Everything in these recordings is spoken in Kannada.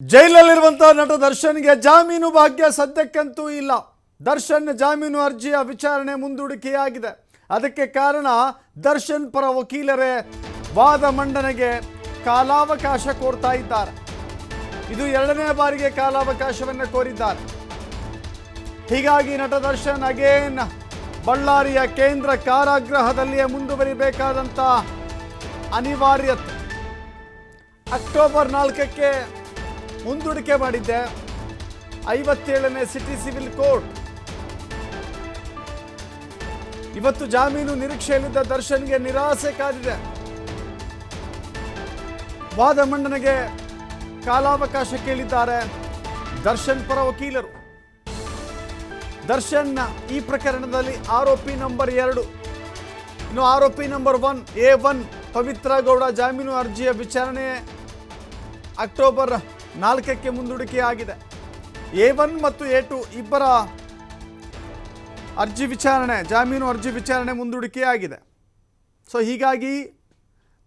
ಜೈಲಲ್ಲಿರುವಂತ ನಟ ದರ್ಶನ್ಗೆ ಜಾಮೀನು ಭಾಗ್ಯ ಸದ್ಯಕ್ಕಂತೂ ಇಲ್ಲ. ದರ್ಶನ್ ಜಾಮೀನು ಅರ್ಜಿಯ ವಿಚಾರಣೆ ಮುಂದೂಡಿಕೆಯಾಗಿದೆ. ಅದಕ್ಕೆ ಕಾರಣ ದರ್ಶನ್ ಪರ ವಕೀಲರೇ ವಾದ ಮಂಡನೆಗೆ ಕಾಲಾವಕಾಶ ಕೋರ್ತಾ ಇದ್ದಾರೆ. ಇದು ಎರಡನೇ ಬಾರಿಗೆ ಕಾಲಾವಕಾಶವನ್ನು ಕೋರಿದ್ದಾರೆ. ಹೀಗಾಗಿ ನಟ ದರ್ಶನ್ ಅಗೇನ್ ಬಳ್ಳಾರಿಯ ಕೇಂದ್ರ ಕಾರಾಗೃಹದಲ್ಲಿಯೇ ಮುಂದುವರಿಬೇಕಾದಂತ ಅನಿವಾರ್ಯತೆ. ಅಕ್ಟೋಬರ್ 4ಕ್ಕೆ ಮುಂದೂಡಿಕೆ ಮಾಡಿದ್ದೆ. 57ನೇ ಸಿಟಿ ಸಿವಿಲ್ ಕೋರ್ಟ್ ಇವತ್ತು ಜಾಮೀನು ನಿರೀಕ್ಷೆಯಲ್ಲಿದ್ದ ದರ್ಶನ್ಗೆ ನಿರಾಸೆ ಕಾದಿದೆ. ವಾದ ಮಂಡನೆಗೆ ಕಾಲಾವಕಾಶ ಕೇಳಿದ್ದಾರೆ ದರ್ಶನ್ ಪರ ವಕೀಲರು. ದರ್ಶನ್ ಈ ಪ್ರಕರಣದಲ್ಲಿ ಆರೋಪಿ ನಂಬರ್ 2, ಇನ್ನು ಆರೋಪಿ ನಂಬರ್ 1 A1 ಪವಿತ್ರ ಗೌಡ ಜಾಮೀನು ಅರ್ಜಿಯ ವಿಚಾರಣೆ ಅಕ್ಟೋಬರ್ 4ಕ್ಕೆ ಮುಂದೂಡಿಕೆಯಾಗಿದೆ. A1 ಮತ್ತು A2 ಇಬ್ಬರ ಅರ್ಜಿ ವಿಚಾರಣೆ, ಜಾಮೀನು ಅರ್ಜಿ ವಿಚಾರಣೆ ಮುಂದೂಡಿಕೆಯಾಗಿದೆ. ಸೊ ಹೀಗಾಗಿ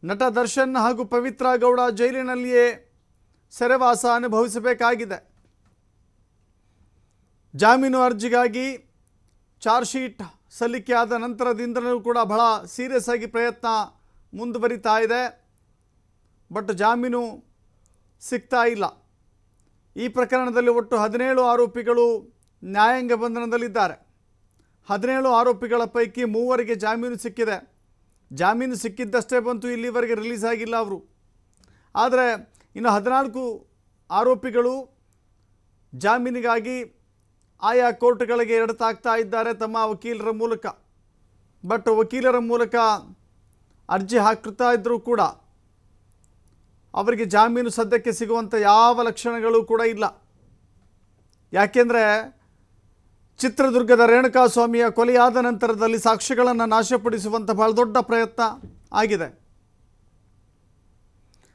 ನಟ ದರ್ಶನ್ ಹಾಗೂ ಪವಿತ್ರ ಗೌಡ ಜೈಲಿನಲ್ಲಿಯೇ ಸೆರೆವಾಸ ಅನುಭವಿಸಬೇಕಾಗಿದೆ. ಜಾಮೀನು ಅರ್ಜಿಗಾಗಿ ಚಾರ್ಜ್ ಶೀಟ್ ಸಲ್ಲಿಕೆ ಆದ ನಂತರದಿಂದಲೂ ಕೂಡ ಬಹಳ ಸೀರಿಯಸ್ ಆಗಿ ಪ್ರಯತ್ನ ಮುಂದುವರಿತಾ ಇದೆ. ಬಟ್ ಜಾಮೀನು ಸಿಗ್ತಾ ಇಲ್ಲ. ಈ ಪ್ರಕರಣದಲ್ಲಿ ಒಟ್ಟು 17 ಆರೋಪಿಗಳು ನ್ಯಾಯಾಂಗ ಬಂಧನದಲ್ಲಿದ್ದಾರೆ. 17 ಆರೋಪಿಗಳ ಪೈಕಿ 3 ಜಾಮೀನು ಸಿಕ್ಕಿದೆ. ಜಾಮೀನು ಸಿಕ್ಕಿದ್ದಷ್ಟೇ ಬಂತು, ಇಲ್ಲಿವರೆಗೆ ರಿಲೀಸ್ ಆಗಿಲ್ಲ ಅವರು. ಆದರೆ ಇನ್ನು 14 ಆರೋಪಿಗಳು ಜಾಮೀನಿಗಾಗಿ ಆಯಾ ಕೋರ್ಟ್ಗಳಿಗೆ ಎಡತಾಗ್ತಾ ಇದ್ದಾರೆ ತಮ್ಮ ವಕೀಲರ ಮೂಲಕ. ಬಟ್ ವಕೀಲರ ಮೂಲಕ ಅರ್ಜಿ ಹಾಕ್ತಾ ಇದ್ದರೂ ಕೂಡ ಅವರಿಗೆ ಜಾಮೀನು ಸದ್ಯಕ್ಕೆ ಸಿಗುವಂಥ ಯಾವ ಲಕ್ಷಣಗಳು ಕೂಡ ಇಲ್ಲ. ಯಾಕೆಂದರೆ ಚಿತ್ರದುರ್ಗದ ರೇಣುಕಾಸ್ವಾಮಿಯ ಕೊಲೆಯಾದ ನಂತರದಲ್ಲಿ ಸಾಕ್ಷ್ಯಗಳನ್ನು ನಾಶಪಡಿಸುವಂಥ ಬಹಳ ದೊಡ್ಡ ಪ್ರಯತ್ನ ಆಗಿದೆ.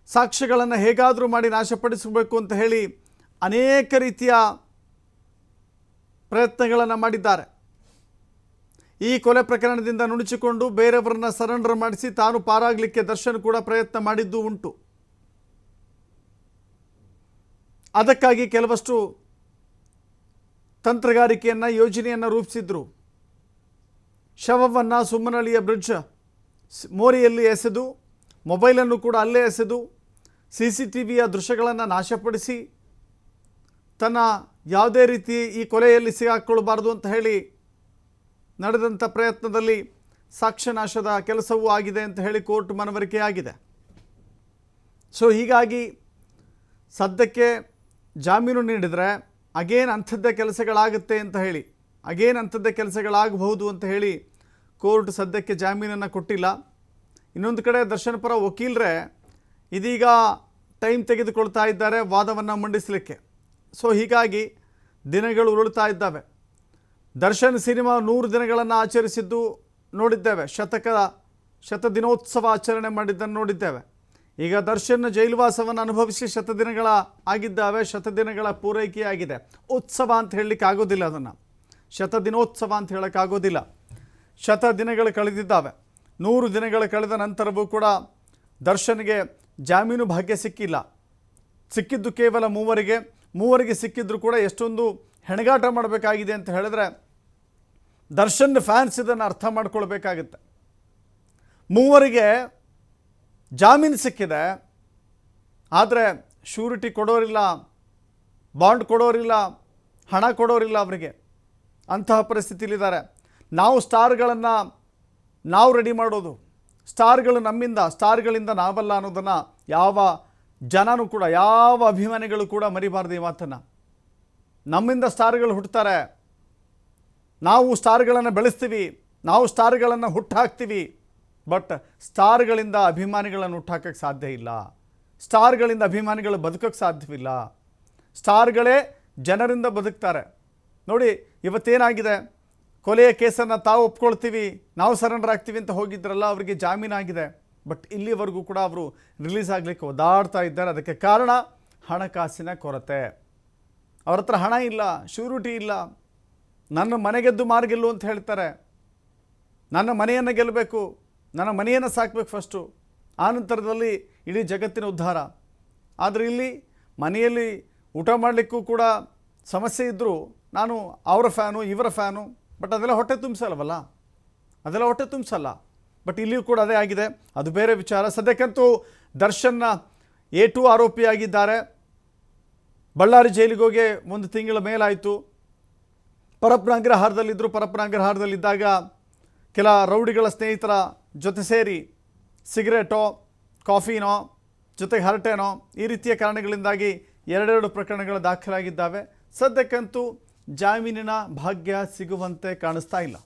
ಸಾಕ್ಷ್ಯಗಳನ್ನು ಹೇಗಾದರೂ ಮಾಡಿ ನಾಶಪಡಿಸಬೇಕು ಅಂತ ಹೇಳಿ ಅನೇಕ ರೀತಿಯ ಪ್ರಯತ್ನಗಳನ್ನು ಮಾಡಿದ್ದಾರೆ. ಈ ಕೊಲೆ ಪ್ರಕರಣದಿಂದ ನುಣುಚಿಕೊಂಡು ಬೇರೆಯವರನ್ನ ಸರೆಂಡರ್ ಮಾಡಿಸಿ ತಾನು ಪಾರಾಗಲಿಕ್ಕೆ ದರ್ಶನ್ ಕೂಡ ಪ್ರಯತ್ನ ಮಾಡಿದ್ದು ಉಂಟು. ಅದಕ್ಕಾಗಿ ಕೆಲವಷ್ಟು ತಂತ್ರಗಾರಿಕೆಯನ್ನು, ಯೋಜನೆಯನ್ನು ರೂಪಿಸಿದ್ರು. ಶವವನ್ನು ಸುಮ್ಮನಹಳ್ಳಿಯ ಬ್ರಿಡ್ಜ್ ಮೋರಿಯಲ್ಲಿ ಎಸೆದು, ಮೊಬೈಲನ್ನು ಕೂಡ ಅಲ್ಲೇ ಎಸೆದು, CCTVಯ ದೃಶ್ಯಗಳನ್ನು ನಾಶಪಡಿಸಿ ತನ್ನ ಯಾವುದೇ ರೀತಿ ಈ ಕೊಲೆಯಲ್ಲಿ ಸಿಗಾಕ್ಕೊಳ್ಬಾರ್ದು ಅಂತ ಹೇಳಿ ನಡೆದಂಥ ಪ್ರಯತ್ನದಲ್ಲಿ ಸಾಕ್ಷ್ಯನಾಶದ ಕೆಲಸವೂ ಆಗಿದೆ ಅಂತ ಹೇಳಿ ಕೋರ್ಟ್ ಮನವರಿಕೆಯಾಗಿದೆ. ಸೊ ಹೀಗಾಗಿ ಸದ್ಯಕ್ಕೆ ಜಾಮೀನು ನೀಡಿದರೆ ಅಗೇನ್ ಅಂಥದ್ದೇ ಕೆಲಸಗಳಾಗುತ್ತೆ ಅಂತ ಹೇಳಿ, ಅಗೇನ್ ಅಂಥದ್ದೇ ಕೆಲಸಗಳಾಗಬಹುದು ಅಂತ ಹೇಳಿ ಕೋರ್ಟ್ ಸದ್ಯಕ್ಕೆ ಜಾಮೀನನ್ನು ಕೊಟ್ಟಿಲ್ಲ. ಇನ್ನೊಂದು ಕಡೆ ದರ್ಶನ್ ಪರ ವಕೀಲರೇ ಇದೀಗ ಟೈಮ್ ತೆಗೆದುಕೊಳ್ತಾ ಇದ್ದಾರೆ ವಾದವನ್ನು ಮಂಡಿಸಲಿಕ್ಕೆ. ಸೊ ಹೀಗಾಗಿ ದಿನಗಳು ಉರುಳ್ತಾ ಇದ್ದಾವೆ. ದರ್ಶನ್ ಸಿನಿಮಾ 100 ದಿನಗಳನ್ನು ಆಚರಿಸಿದ್ದು ನೋಡಿದ್ದೇವೆ. ಶತ ದಿನೋತ್ಸವ ಆಚರಣೆ ಮಾಡಿದ್ದನ್ನು ನೋಡಿದ್ದೇವೆ. ಈಗ ದರ್ಶನ್ ಜೈಲುವಾಸವನ್ನು ಅನುಭವಿಸಿ ಶತದಿನಗಳ ಆಗಿದ್ದಾವೆ. ಶತದಿನಗಳ ಪೂರೈಕೆಯಾಗಿದೆ. ಉತ್ಸವ ಅಂತ ಹೇಳಲಿಕ್ಕೆ ಆಗೋದಿಲ್ಲ, ಅದನ್ನು ಶತದಿನೋತ್ಸವ ಅಂತ ಹೇಳೋಕ್ಕಾಗೋದಿಲ್ಲ. ದಿನಗಳು ಕಳೆದಿದ್ದಾವೆ. 100 ದಿನಗಳು ಕಳೆದ ನಂತರವೂ ಕೂಡ ದರ್ಶನ್ಗೆ ಜಾಮೀನು ಭಾಗ್ಯ ಸಿಕ್ಕಿಲ್ಲ. ಸಿಕ್ಕಿದ್ದು ಕೇವಲ 3 ಸಿಕ್ಕಿದ್ರು ಕೂಡ ಎಷ್ಟೊಂದು ಹೆಣಗಾಟ ಮಾಡಬೇಕಾಗಿದೆ ಅಂತ ಹೇಳಿದ್ರೆ ದರ್ಶನ್ ಫ್ಯಾನ್ಸ್ ಇದನ್ನು ಅರ್ಥ ಮಾಡ್ಕೊಳ್ಬೇಕಾಗುತ್ತೆ. 3 ಜಾಮೀನು ಸಿಕ್ಕಿದೆ, ಆದರೆ ಶ್ಯೂರಿಟಿ ಕೊಡೋರಿಲ್ಲ, ಬಾಂಡ್ ಕೊಡೋರಿಲ್ಲ, ಹಣ ಕೊಡೋರಿಲ್ಲ ಅವರಿಗೆ. ಅಂತಹ ಪರಿಸ್ಥಿತಿಲಿದ್ದಾರೆ. ನಾವು ಸ್ಟಾರ್ಗಳನ್ನು ನಾವು ರೆಡಿ ಮಾಡೋದು, ಸ್ಟಾರ್ಗಳು ನಮ್ಮಿಂದ, ಸ್ಟಾರ್ಗಳಿಂದ ನಾವಲ್ಲ ಅನ್ನೋದನ್ನು ಯಾವ ಜನನೂ ಕೂಡ, ಯಾವ ಅಭಿಮಾನಿಗಳು ಕೂಡ ಮರಿಬಾರ್ದು ಈ ಮಾತನ್ನು. ನಮ್ಮಿಂದ ಸ್ಟಾರ್ಗಳು ಹುಟ್ಟುತ್ತಾರೆ, ನಾವು ಸ್ಟಾರ್ಗಳನ್ನು ಬೆಳೆಸ್ತೀವಿ, ನಾವು ಸ್ಟಾರ್ಗಳನ್ನು ಹುಟ್ಟಾಕ್ತೀವಿ. ಬಟ್ ಸ್ಟಾರ್ಗಳಿಂದ ಅಭಿಮಾನಿಗಳನ್ನು ಹುಟ್ಟಾಕಕ್ಕೆ ಸಾಧ್ಯ ಇಲ್ಲ. ಸ್ಟಾರ್ಗಳಿಂದ ಅಭಿಮಾನಿಗಳು ಬದುಕೋಕ್ಕೆ ಸಾಧ್ಯವಿಲ್ಲ. ಸ್ಟಾರ್ಗಳೇ ಜನರಿಂದ ಬದುಕ್ತಾರೆ. ನೋಡಿ ಇವತ್ತೇನಾಗಿದೆ, ಕೊಲೆಯ ಕೇಸನ್ನು ತಾವು ಒಪ್ಕೊಳ್ತೀವಿ, ನಾವು ಸರೆಂಡರ್ ಆಗ್ತೀವಿ ಅಂತ ಹೋಗಿದ್ರಲ್ಲ, ಅವರಿಗೆ ಜಾಮೀನಾಗಿದೆ. ಬಟ್ ಇಲ್ಲಿವರೆಗೂ ಕೂಡ ಅವರು ರಿಲೀಸ್ ಆಗಲಿಕ್ಕೆ ಒದ್ದಾಡ್ತಾ ಇದ್ದಾರೆ. ಅದಕ್ಕೆ ಕಾರಣ ಹಣಕಾಸಿನ ಕೊರತೆ. ಅವ್ರ ಹತ್ರ ಹಣ ಇಲ್ಲ, ಶ್ಯೂರಿಟಿ ಇಲ್ಲ. ನನ್ನ ಮನೆ ಗೆದ್ದು ಮಾರ್ಗೆಲ್ಲು ಅಂತ ಹೇಳ್ತಾರೆ. ನನ್ನ ಮನೆಯನ್ನು ಗೆಲ್ಲಬೇಕು, ನನ್ನ ಮನೆಯನ್ನು ಸಾಕಬೇಕು ಫಸ್ಟು, ಆನಂತರದಲ್ಲಿ ಇಡೀ ಜಗತ್ತಿನ ಉದ್ಧಾರ. ಆದರೆ ಇಲ್ಲಿ ಮನೆಯಲ್ಲಿ ಊಟ ಮಾಡಲಿಕ್ಕೂ ಕೂಡ ಸಮಸ್ಯೆ ಇದ್ದರೂ ನಾನು ಅವರ ಫ್ಯಾನು ಇವರ ಫ್ಯಾನು, ಬಟ್ ಅದೆಲ್ಲ ಹೊಟ್ಟೆ ತುಂಬಿಸಲ್ವಲ್ಲ, ಅದೆಲ್ಲ ಹೊಟ್ಟೆ ತುಂಬಿಸಲ್ಲ. ಬಟ್ ಇಲ್ಲಿಯೂ ಕೂಡ ಅದೇ ಆಗಿದೆ, ಅದು ಬೇರೆ ವಿಚಾರ. ಸದ್ಯಕ್ಕಂತೂ ದರ್ಶನ್ನ A2 ಆರೋಪಿಯಾಗಿದ್ದಾರೆ. ಬಳ್ಳಾರಿ ಜೈಲಿಗೆ ಹೋಗಿ 1 ತಿಂಗಳ ಮೇಲಾಯಿತು. ಪರಪ್ಪನ ಅಗ್ರಹಾರದಲ್ಲಿದ್ದರು. ಪರಪ್ಪನ ಅಗ್ರಹಾರದಲ್ಲಿದ್ದಾಗ ಕೆಲ ರೌಡಿಗಳ ಸ್ನೇಹಿತರ ಜೊತೆ ಸೇರಿ ಸಿಗರೇಟೋ ಕಾಫಿನೋ ಜೊತೆಗೆ ಹರಟೆನೋ ಈ ರೀತಿಯ ಕಾರಣಗಳಿಂದಾಗಿ 2 ಪ್ರಕರಣಗಳು ದಾಖಲಾಗಿದ್ದಾವೆ. ಸದ್ಯಕ್ಕಂತೂ ಜಾಮೀನಿನ ಭಾಗ್ಯ ಸಿಗುವಂತೆ ಕಾಣಿಸ್ತಾ ಇಲ್ಲ.